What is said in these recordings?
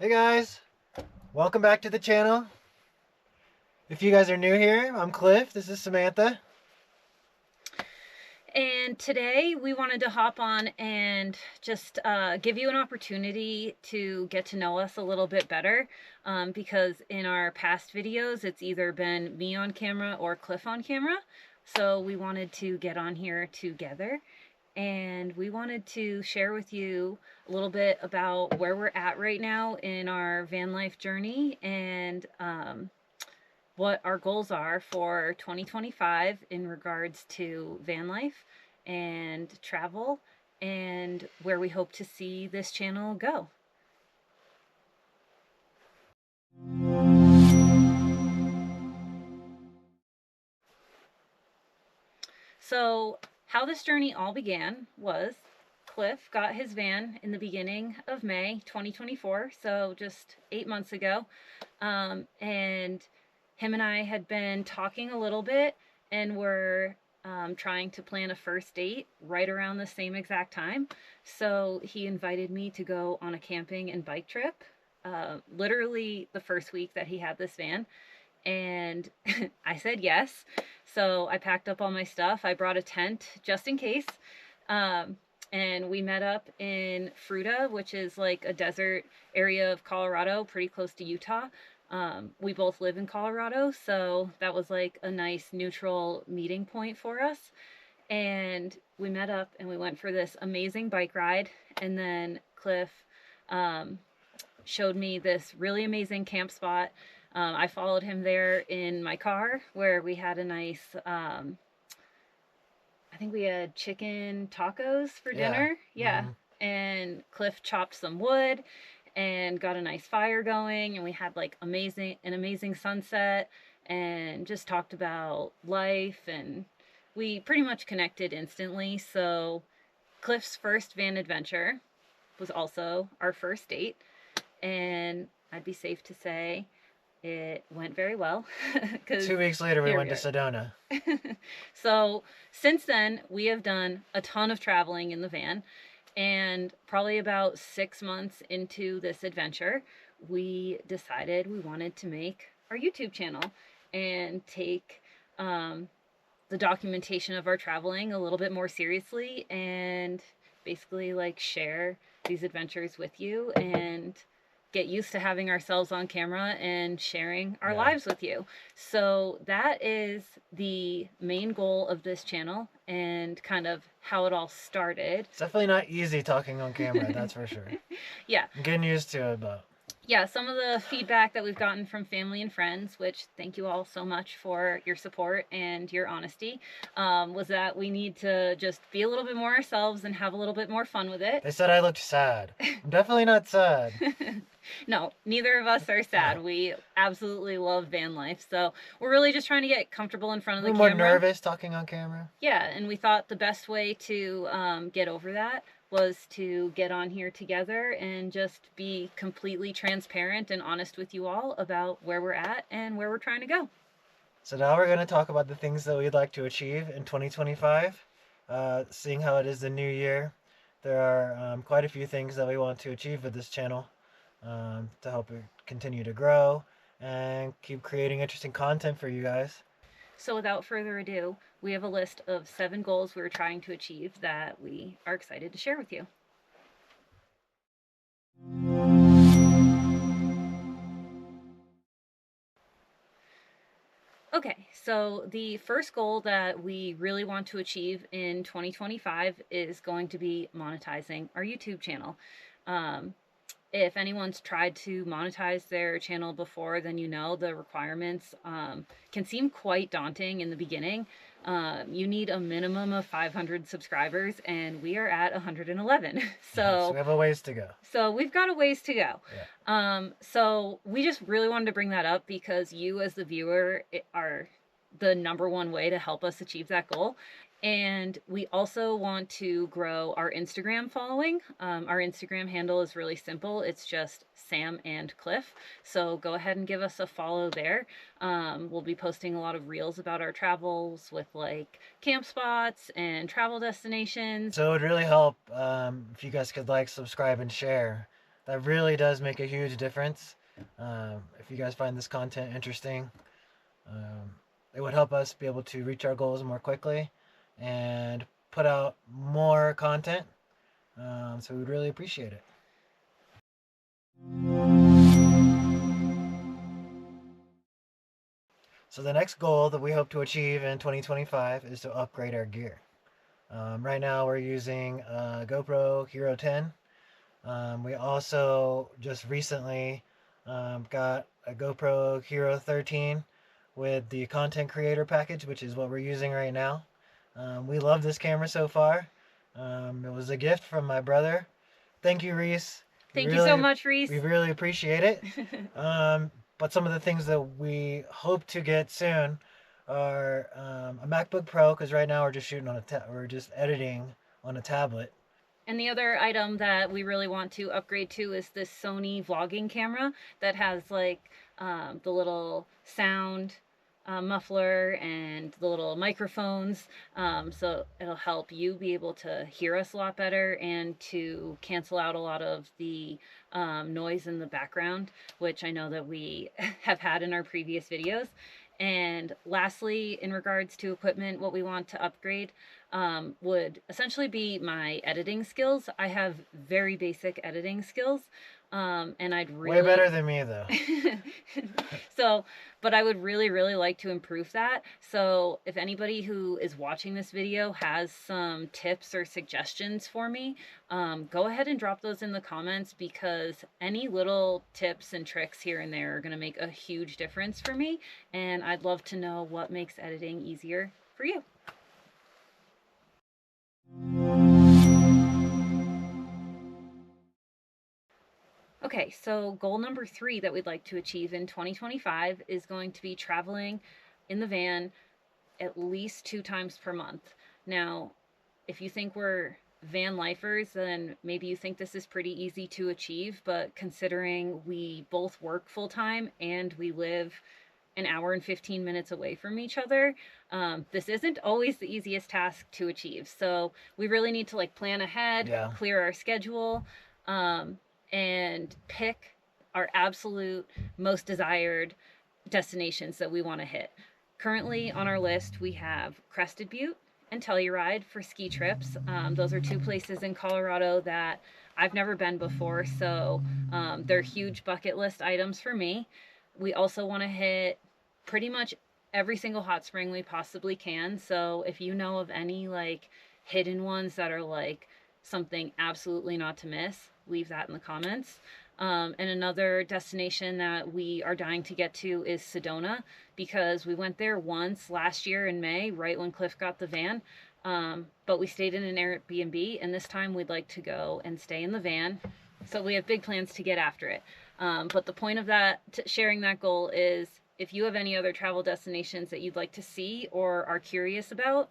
Hey guys, welcome back to the channel. If you guys are new here, I'm Cliff, this is Samantha. And today we wanted to hop on and just give you an opportunity to get to know us a little bit better, because in our past videos it's either been me on camera or Cliff on camera. So we wanted to get on here together and we wanted to share with you a little bit about where we're at right now in our van life journey and what our goals are for 2025 in regards to van life and travel and where we hope to see this channel go. So how this journey all began was Cliff got his van in the beginning of May 2024, so just 8 months ago. And him and I had been talking a little bit and were trying to plan a first date right around the same exact time. So he invited me to go on a camping and bike trip, literally the first week that he had this van. And I said yes. So I packed up all my stuff. I brought a tent just in case. And we met up in Fruita, which is like a desert area of Colorado, pretty close to Utah. We both live in Colorado, so that was like a nice neutral meeting point for us. And we met up and we went for this amazing bike ride. And then Cliff showed me this really amazing camp spot. I followed him there in my car where we had a nice, I think we had chicken tacos for dinner. Yeah. Mm-hmm. And Cliff chopped some wood and got a nice fire going, and we had like an amazing sunset and just talked about life, and we pretty much connected instantly. So Cliff's first van adventure was also our first date, and I'd be safe to say it went very well. 'Cause 2 weeks later we went to Sedona. So since then we have done a ton of traveling in the van, and probably about 6 months into this adventure we decided we wanted to make our YouTube channel and take the documentation of our traveling a little bit more seriously and basically like share these adventures with you and get used to having ourselves on camera and sharing our lives with you. So that is the main goal of this channel and kind of how it all started. It's definitely not easy talking on camera, that's for sure. Yeah. I'm getting used to it, but Yeah, some of the feedback that we've gotten from family and friends, which thank you all so much for your support and your honesty, was that we need to just be a little bit more ourselves and have a little bit more fun with it. they said I looked sad. I'm definitely not sad. No, neither of us are sad. No. We absolutely love van life. So we're really just trying to get comfortable in front of the camera. A little more nervous talking on camera. Yeah, and we thought the best way to get over that was to get on here together and just be completely transparent and honest with you all about where we're at and where we're trying to go. So now we're going to talk about the things that we'd like to achieve in 2025. Seeing how it is the new year, there are quite a few things that we want to achieve with this channel to help it continue to grow and keep creating interesting content for you guys. So without further ado, we have a list of 7 goals we're trying to achieve that we are excited to share with you. Okay, so the first goal that we really want to achieve in 2025 is going to be monetizing our YouTube channel. If anyone's tried to monetize their channel before, then you know the requirements can seem quite daunting in the beginning. You need a minimum of 500 subscribers, and we are at 111. So we have a ways to go. So we've got a ways to go. Yeah. So we just really wanted to bring that up because you as the viewer are the #1 way to help us achieve that goal. And we also want to grow our Instagram following. Our Instagram handle is really simple. It's just Sam and Cliff. So go ahead and give us a follow there. We'll be posting a lot of reels about our travels with like camp spots and travel destinations. So it would really help if you guys could like, subscribe, and share That really does make a huge difference. If you guys find this content interesting, um, it would help us be able to reach our goals more quickly and put out more content. So we'd really appreciate it. So the next goal that we hope to achieve in 2025 is to upgrade our gear. Right now we're using GoPro Hero 10. We also just recently got a GoPro Hero 13 with the content creator package, which is what we're using right now. We love this camera so far. It was a gift from my brother. Thank you, Reese. Thank you so much, Reese. We really appreciate it. But some of the things that we hope to get soon are a MacBook Pro, because right now we're just shooting on we're just editing on a tablet. And the other item that we really want to upgrade to is this Sony vlogging camera that has like the little sound muffler and the little microphones. So it'll help you be able to hear us a lot better and to cancel out a lot of the noise in the background, which I know that we have had in our previous videos. And lastly, in regards to equipment, what we want to upgrade would essentially be my editing skills. I have very basic editing skills, and I'd really way better than me though. So, but I would really, really like to improve that. So, if anybody who is watching this video has some tips or suggestions for me, go ahead and drop those in the comments, because any little tips and tricks here and there are going to make a huge difference for me. And I'd love to know what makes editing easier for you. Okay, so goal number 3 that we'd like to achieve in 2025 is going to be traveling in the van at least 2 times per month. Now, if you think we're van lifers, then maybe you think this is pretty easy to achieve, but considering we both work full time and we live an hour and 15 minutes away from each other, this isn't always the easiest task to achieve. So we really need to like plan ahead, clear our schedule, and pick our absolute most desired destinations that we want to hit. Currently on our list, we have Crested Butte and Telluride for ski trips. Those are 2 places in Colorado that I've never been before, so they're huge bucket list items for me. We also want to hit pretty much every single hot spring we possibly can. So if you know of any like hidden ones that are like something absolutely not to miss, leave that in the comments. And another destination that we are dying to get to is Sedona, because we went there once last year in May, right when Cliff got the van. But we stayed in an Airbnb, and this time we'd like to go and stay in the van. So we have big plans to get after it. But the point of that, sharing that goal, is if you have any other travel destinations that you'd like to see or are curious about,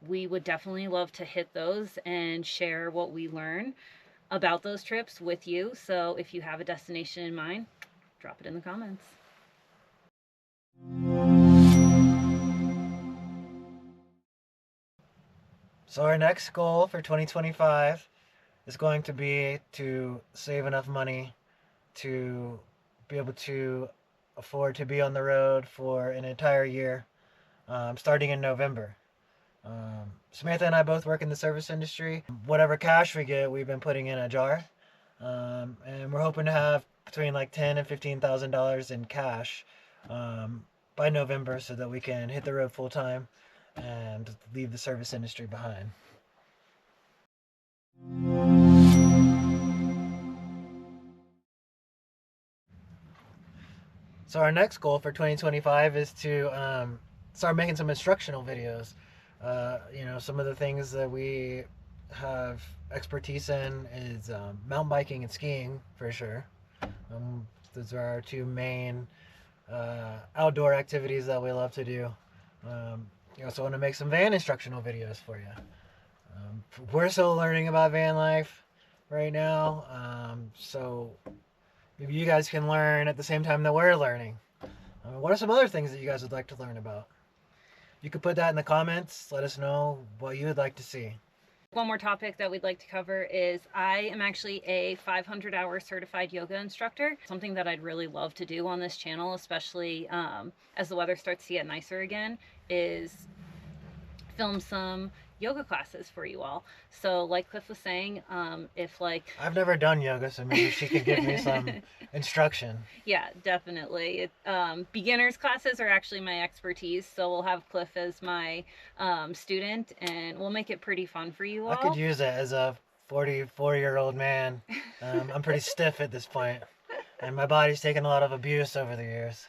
we would definitely love to hit those and share what we learn about those trips with you. So if you have a destination in mind, drop it in the comments. So our next goal for 2025 is going to be to save enough money to be able to afford to be on the road for an entire year, starting in November. Samantha and I both work in the service industry. Whatever cash we get, we've been putting in a jar, and we're hoping to have between like $10,000 and $15,000 in cash by November, so that we can hit the road full time and leave the service industry behind. So our next goal for 2025 is to start making some instructional videos. Some of the things that we have expertise in is mountain biking and skiing, for sure. Those are our 2 main outdoor activities that we love to do. You also want to make some van instructional videos for you. We're still learning about van life right now, so maybe you guys can learn at the same time that we're learning. What are some other things that you guys would like to learn about? You could put that in the comments. Let us know what you would like to see. One more topic that we'd like to cover is I am actually a 500-hour certified yoga instructor. Something that I'd really love to do on this channel, especially as the weather starts to get nicer again, is film some yoga classes for you all. So like Cliff was saying, if like I've never done yoga, so maybe she could give me some instruction. Yeah, definitely. Beginners classes are actually my expertise, so we'll have Cliff as my student, and we'll make it pretty fun for you I could all. use it as a 44-year-old man. I'm pretty stiff at this point, and my body's taken a lot of abuse over the years.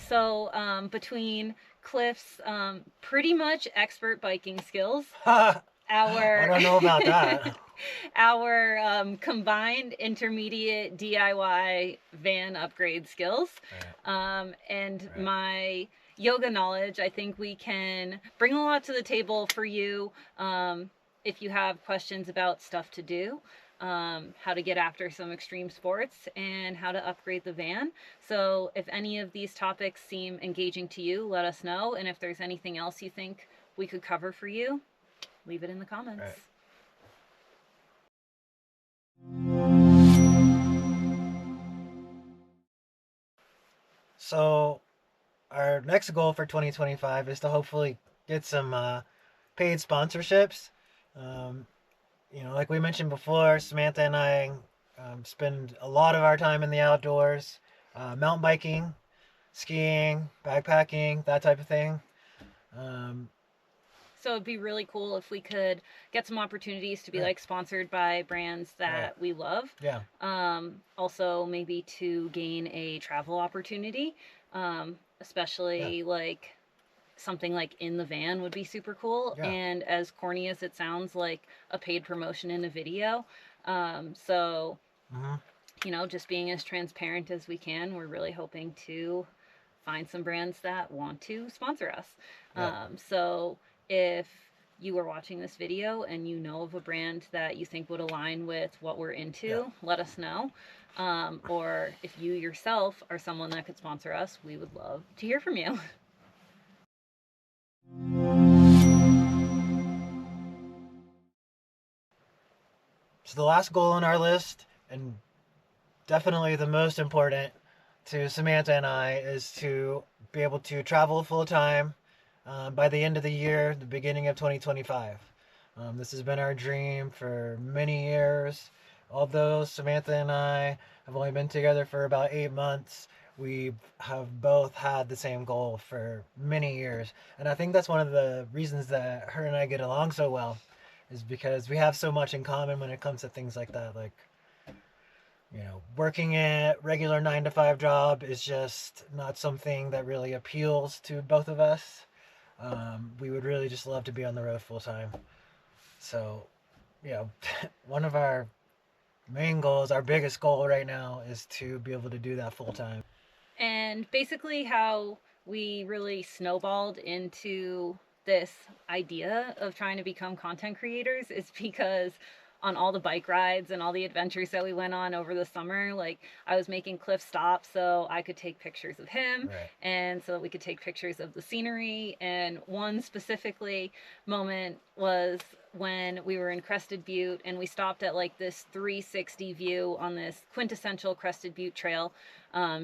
So between Cliff's pretty much expert biking skills, I our don't know about that. our combined intermediate DIY van upgrade skills, and Right. my yoga knowledge, I think we can bring a lot to the table for you if you have questions about stuff to do. How to get after some extreme sports, and how to upgrade the van. So, if any of these topics seem engaging to you, let us know. And if there's anything else you think we could cover for you, leave it in the comments. Right. So, our next goal for 2025 is to hopefully get some paid sponsorships. Um, like we mentioned before, Samantha and I spend a lot of our time in the outdoors, mountain biking, skiing, backpacking, that type of thing. Um, So it'd be really cool if we could get some opportunities to be Yeah. like sponsored by brands that Right. we love. Yeah. Also maybe to gain a travel opportunity, especially like something like in the van would be super cool. Yeah. And as corny as it sounds, like a paid promotion in a video. So hmm just being as transparent as we can, we're really hoping to find some brands that want to sponsor us. Yeah. So if you are watching this video and you know of a brand that you think would align with what we're into, Yeah. let us know. Or if you yourself are someone that could sponsor us, we would love to hear from you. So the last goal on our list, and definitely the most important to Samantha and I, is to be able to travel full time by the end of the year, the beginning of 2025. This has been our dream for many years. Although Samantha and I have only been together for about 8 months, we have both had the same goal for many years. And I think that's one of the reasons that her and I get along so well, is because we have so much in common when it comes to things like that. Like, working a regular 9 to 5 job is just not something that really appeals to both of us. We would really just love to be on the road full time. So, one of our main goals, our biggest goal right now, is to be able to do that full time. And basically, how we really snowballed into this idea of trying to become content creators is because on all the bike rides and all the adventures that we went on over the summer, like I was making Cliff stop so I could take pictures of him, Right. and so that we could take pictures of the scenery. And one specifically moment was when we were in Crested Butte and we stopped at like this 360 view on this quintessential Crested Butte trail.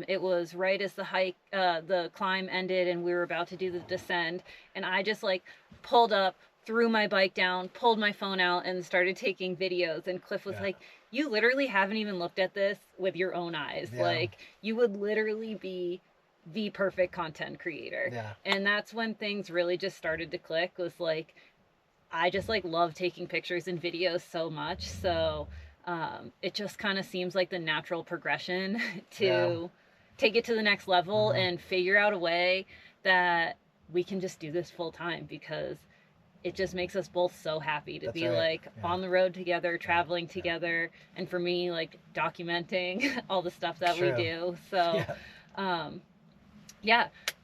It was right as the climb ended, and we were about to do the descend. And I just like pulled up, threw my bike down, pulled my phone out, and started taking videos. And Cliff was like, "You literally haven't even looked at this with your own eyes. Yeah. Like, you would literally be the perfect content creator." Yeah. And that's when things really just started to click. Was like, I just like love taking pictures and videos so much. So it just kind of seems like the natural progression to take it to the next level and figure out a way that we can just do this full time, because it just makes us both so happy to be like on the road together, traveling together, and for me, like documenting all the stuff that we do. So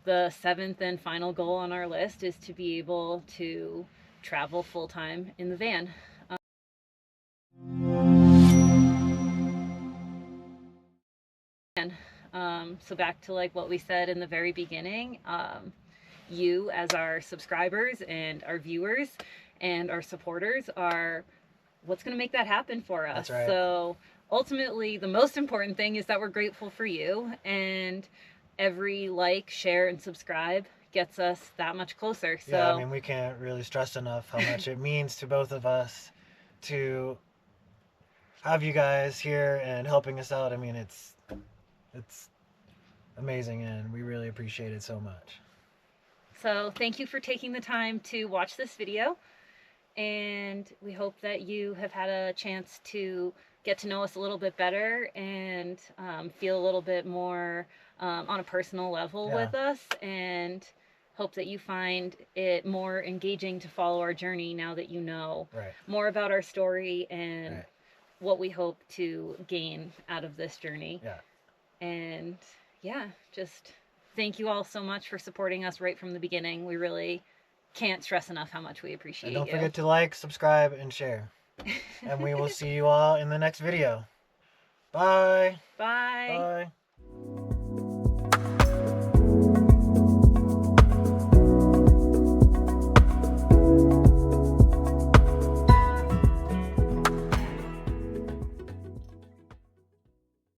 the seventh and final goal on our list is to be able to travel full time in the van. So back to like what we said in the very beginning, you as our subscribers and our viewers and our supporters are what's going to make that happen for us. That's right. So ultimately, the most important thing is that we're grateful for you, and every like, share, and subscribe gets us that much closer. So Yeah, I mean, we can't really stress enough how much it means to both of us to have you guys here and helping us out. I mean, it's amazing, and we really appreciate it so much. So thank you for taking the time to watch this video, and we hope that you have had a chance to get to know us a little bit better and feel a little bit more on a personal level with us, and hope that you find it more engaging to follow our journey now that you know more about our story and what we hope to gain out of this journey. And yeah, just thank you all so much for supporting us right from the beginning. We really can't stress enough how much we appreciate you. And don't forget to like, subscribe, and share. And we will see you all in the next video. Bye. Bye. Bye.